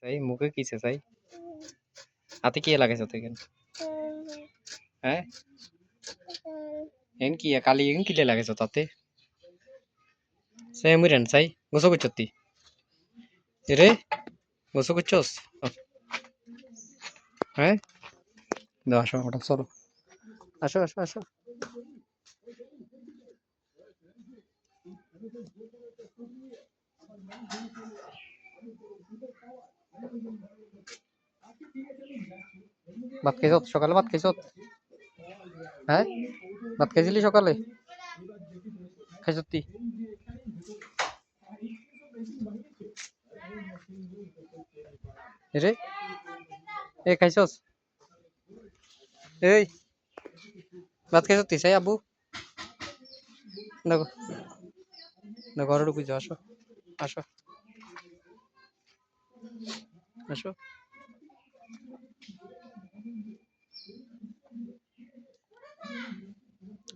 তাই মুখে কিছে চাই হাতে কি লাগাইছ তুই কেন হ্যাঁ এন কি কালি এন কিলে লাগাইছ তাতে সে মুরেন চাই গোসো করছতি রে গোসো করছস হ্যাঁ দাও আসো হঠাৎ চলো আসো আসো আসো ভাত খাইছ সকালে ভাত খাইছ হ্যাঁ ভাত খাইছিলি সকালে খাইছতি রে এ খাইছস এই ভাত খাইছতি চাই আবু দেখো না ঘরে ঢুকে যাও আসো আসো আসো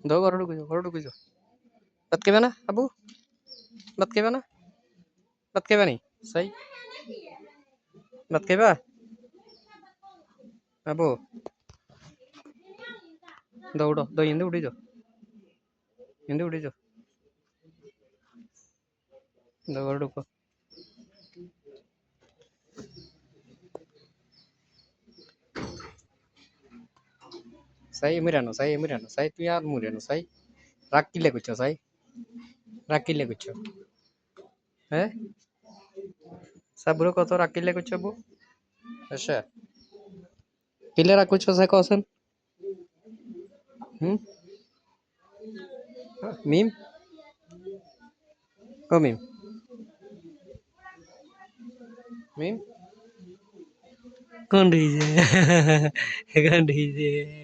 দাও ঘরে ঢুকে যাও ভাত খাইবে না আবু ভাত খাইবে না ভাত খাইবে নি চাই ভাত খাইবা আবু দৌড়ো দৌ ইন্দে উঠে যাও দাও ঘরে ঢুকো এমিরানো সাই তুই আর মুরানো সাই রাগ কিলে করছো সাই রাগ কিলে করছো হ্যাঁ সাবুরো কত রাগ কিলে করছো বউ আচ্ছা কিলে রাগ করছো সাই কসেন হুম মিম ও মিম মিম কোন ডিজে কোন ডিজে